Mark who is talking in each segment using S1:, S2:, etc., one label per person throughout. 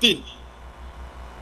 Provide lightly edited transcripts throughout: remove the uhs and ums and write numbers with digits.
S1: 3।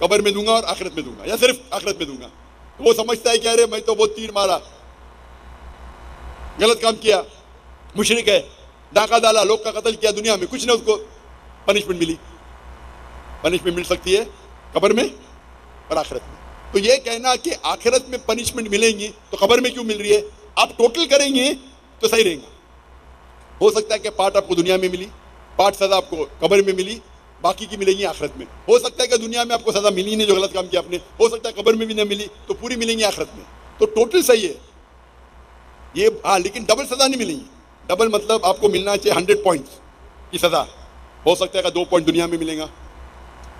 S1: قبر میں دوں گا اور آخرت میں دوں گا، یا صرف آخرت میں دوں گا. تو وہ سمجھتا ہے کہ ارے میں تو وہ تیر مارا، غلط کام کیا، مشرک ہے، ڈاکہ ڈالا، لوگ کا قتل کیا، دنیا میں کچھ نہ اس کو پنشمنٹ ملی. پنشمنٹ مل سکتی ہے قبر میں اور آخرت میں. تو یہ کہنا کہ آخرت میں پنشمنٹ ملیں گی تو قبر میں کیوں مل رہی ہے، آپ ٹوٹل کریں گے تو صحیح رہے گا. ہو سکتا ہے کہ پارٹ آپ کو دنیا میں ملی، پارٹ سزا آپ کو قبر میں ملی، باقی کی ملیں گی آخرت میں. ہو سکتا ہے کہ دنیا میں آپ کو سزا ملی نہیں جو غلط کام کیا آپ نے، ہو سکتا ہے قبر میں بھی نہ ملی تو پوری ملیں گی آخرت میں. تو ٹوٹل صحیح ہے یہ. ہاں لیکن ڈبل سزا نہیں ملیں گی. ڈبل مطلب آپ کو ملنا چاہیے 100 پوائنٹس کی سزا. ہو سکتا ہے کہ 2 پوائنٹ دنیا میں ملے گا،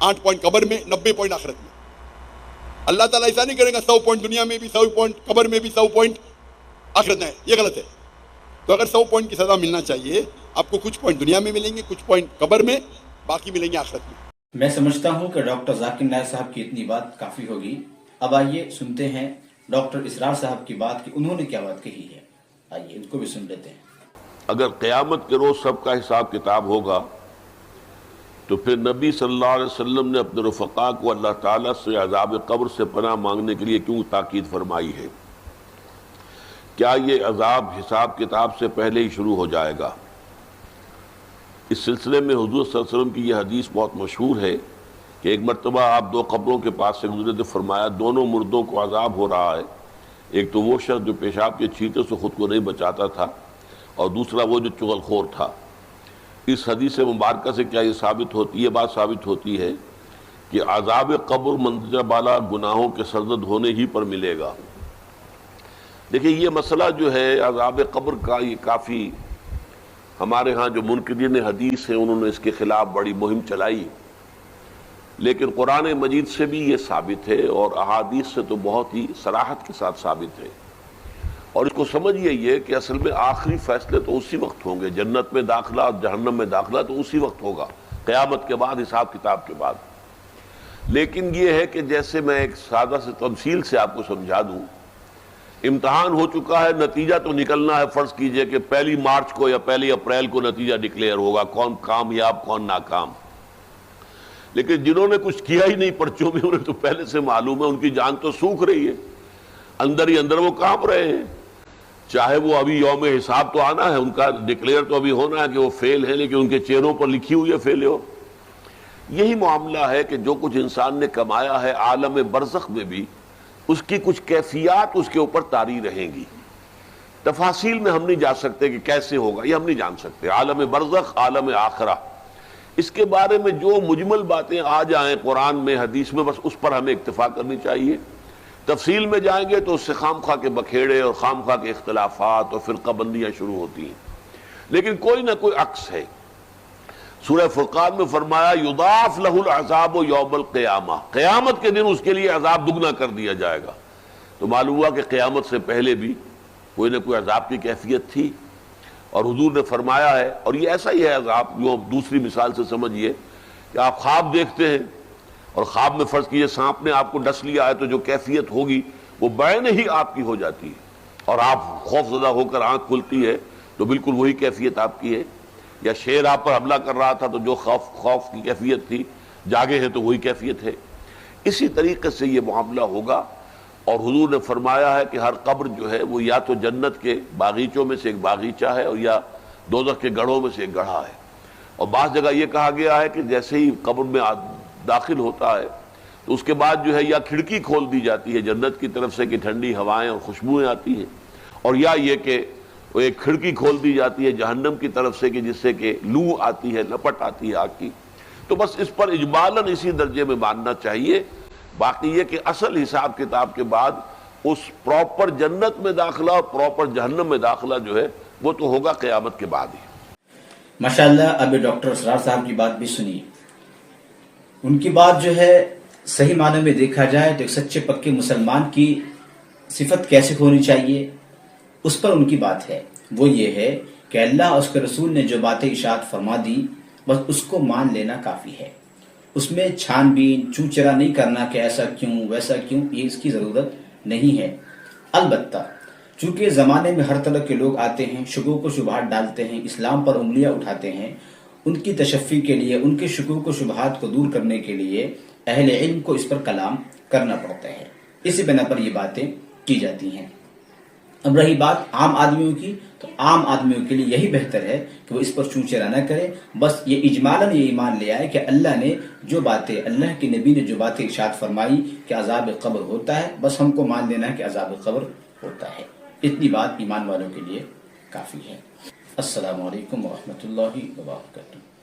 S1: 8 پوائنٹ قبر میں، 90 پوائنٹ آخرت میں. اللہ تعالیٰ ایسا نہیں کرے گا 100 پوائنٹ دنیا میں بھی، 100 پوائنٹ قبر میں بھی، 100 پوائنٹ آخرت میں. یہ غلط ہے. تو اگر 100 پوائنٹ کی سزا ملنا چاہیے آپ کو کچھ پوائنٹ دنیا میں ملیں گے، کچھ پوائنٹ قبر میں، باقی ملیں گے آخرت میں.
S2: میں سمجھتا ہوں کہ ڈاکٹر ذاکر نائک صاحب کی اتنی بات کافی ہوگی. اب آئیے سنتے ہیں ڈاکٹر اسرار صاحب کی بات کہ انہوں نے کیا بات کہی ہے. آئیے ان کو بھی سن لیتے ہیں.
S3: اگر قیامت کے روز سب کا حساب کتاب ہوگا تو پھر نبی صلی اللہ علیہ وسلم نے اپنے رفقا کو اللہ تعالیٰ سے عذاب قبر سے پناہ مانگنے کے لیے کیوں تاکید فرمائی ہے؟ کیا یہ عذاب حساب کتاب سے پہلے ہی شروع ہو جائے گا؟ اس سلسلے میں حضور صلی اللہ علیہ وسلم کی یہ حدیث بہت مشہور ہے کہ ایک مرتبہ آپ 2 قبروں کے پاس سے گزرے تو فرمایا دونوں مردوں کو عذاب ہو رہا ہے. ایک تو وہ شخص جو پیشاب کے چھینٹے سے خود کو نہیں بچاتا تھا، اور دوسرا وہ جو چغل خور تھا. اس حدیث مبارکہ سے کیا یہ بات ثابت ہوتی ہے کہ عذاب قبر مندرجہ بالا گناہوں کے سرزد ہونے ہی پر ملے گا. دیکھیں یہ مسئلہ جو ہے عذاب قبر کا، یہ کافی ہمارے ہاں جو منکرین حدیث ہیں انہوں نے اس کے خلاف بڑی مہم چلائی، لیکن قرآن مجید سے بھی یہ ثابت ہے اور احادیث سے تو بہت ہی صراحت کے ساتھ ثابت ہے. اور اس کو سمجھیے یہ کہ اصل میں آخری فیصلے تو اسی وقت ہوں گے، جنت میں داخلہ اور جہنم میں داخلہ تو اسی وقت ہوگا، قیامت کے بعد، حساب کتاب کے بعد. لیکن یہ ہے کہ جیسے میں ایک سادہ سے تمثیل سے آپ کو سمجھا دوں، امتحان ہو چکا ہے، نتیجہ تو نکلنا ہے. فرض کیجئے کہ 1 مارچ کو یا 1 اپریل کو نتیجہ ڈکلیئر ہوگا، کون کامیاب کون ناکام. لیکن جنہوں نے کچھ کیا ہی نہیں پرچوں میں، انہیں تو پہلے سے معلوم ہے، ان کی جان تو سوکھ رہی ہے، اندر ہی اندر وہ کانپ رہے ہیں. چاہے وہ ابھی یوم حساب تو آنا ہے، ان کا ڈکلیئر تو ابھی ہونا ہے کہ وہ فیل ہے، لیکن ان کے چہروں پر لکھی ہوئی ہے فیلیور. یہی معاملہ ہے کہ جو کچھ انسان نے کمایا ہے عالم برزخ میں بھی اس کی کچھ کیفیات اس کے اوپر طاری رہیں گی. تفاصیل میں ہم نہیں جا سکتے کہ کیسے ہوگا، یہ ہم نہیں جان سکتے. عالم برزخ، عالم آخرہ، اس کے بارے میں جو مجمل باتیں آ جائیں قرآن میں، حدیث میں، بس اس پر ہمیں اکتفا کرنی چاہیے. تفصیل میں جائیں گے تو اس سے خام خواہ کے بکھیڑے اور خام خواہ کے اختلافات اور فرقہ بندیاں شروع ہوتی ہیں. لیکن کوئی نہ کوئی عکس ہے. سورہ فرقان میں فرمایا یضاعف لہ العذاب یوم القیامہ، قیامت کے دن اس کے لیے عذاب دگنا کر دیا جائے گا. تو معلوم ہوا کہ قیامت سے پہلے بھی کوئی نہ کوئی عذاب کی کیفیت تھی، اور حضور نے فرمایا ہے. اور یہ ایسا ہی ہے عذاب، جو دوسری مثال سے سمجھیے کہ آپ خواب دیکھتے ہیں اور خواب میں فرض کیجئے سانپ نے آپ کو ڈس لیا ہے، تو جو کیفیت ہوگی وہ بعین ہی آپ کی ہو جاتی ہے، اور آپ خوف زدہ ہو کر آنکھ کھلتی ہے تو بالکل وہی کیفیت آپ کی ہے. یا شیر آپ پر حملہ کر رہا تھا تو جو خوف کی کیفیت تھی، جاگے ہیں تو وہی کیفیت ہے. اسی طریقے سے یہ معاملہ ہوگا. اور حضور نے فرمایا ہے کہ ہر قبر جو ہے وہ یا تو جنت کے باغیچوں میں سے ایک باغیچہ ہے اور یا دوزخ کے گڑھوں میں سے ایک گڑھا ہے. اور بعض جگہ یہ کہا گیا ہے کہ جیسے ہی قبر میں داخل ہوتا ہے تو اس کے بعد جو ہے یا کھڑکی کھول دی جاتی ہے جنت کی طرف سے کہ ٹھنڈی ہوائیں اور خوشبوئیں آتی ہیں، اور یا یہ کہ وہ ایک کھڑکی کھول دی جاتی ہے جہنم کی طرف سے کہ جس سے کہ لو آتی ہے، لپٹ آتی ہے آگ کی. تو بس اس پر اجمالاً اسی درجے میں ماننا چاہیے. باقی یہ کہ اصل حساب کتاب کے بعد اس پراپر جنت میں داخلہ اور پراپر جہنم میں داخلہ جو ہے وہ تو ہوگا قیامت کے بعد ہی.
S2: ماشاءاللہ. ابھی ڈاکٹر اسرار صاحب کی بات بھی سنی. ان کی بات جو ہے صحیح معنی میں دیکھا جائے تو ایک سچے پکے مسلمان کی صفت کیسے ہونی چاہیے اس پر ان کی بات ہے. وہ یہ ہے کہ اللہ اور اس کے رسول نے جو باتیں ارشاد فرما دی بس اس کو مان لینا کافی ہے. اس میں چھان بین چوں چرا نہیں کرنا کہ ایسا کیوں ویسا کیوں، یہ اس کی ضرورت نہیں ہے. البتہ چونکہ زمانے میں ہر طرح کے لوگ آتے ہیں، شکوک و شبہات ڈالتے ہیں، اسلام پر انگلیاں اٹھاتے ہیں، ان کی تشفی کے لیے، ان کے شکوک و شبہات کو دور کرنے کے لیے اہل علم کو اس پر کلام کرنا پڑتا ہے، اسی بنا پر یہ باتیں کی جاتی ہیں۔ اب رہی بات عام آدمیوں کی، تو عام آدمیوں کے لیے یہی بہتر ہے کہ وہ اس پر چوں چرا نہ کرے، بس یہ اجمالاً یہ ایمان لے آئے کہ اللہ نے جو باتیں، اللہ کے نبی نے جو باتیں ارشاد فرمائی کہ عذاب قبر ہوتا ہے، بس ہم کو مان لینا ہے کہ عذاب قبر ہوتا ہے۔ اتنی بات ایمان والوں کے لیے کافی ہے۔ السلام علیکم ورحمۃ اللہ وبرکاتہ۔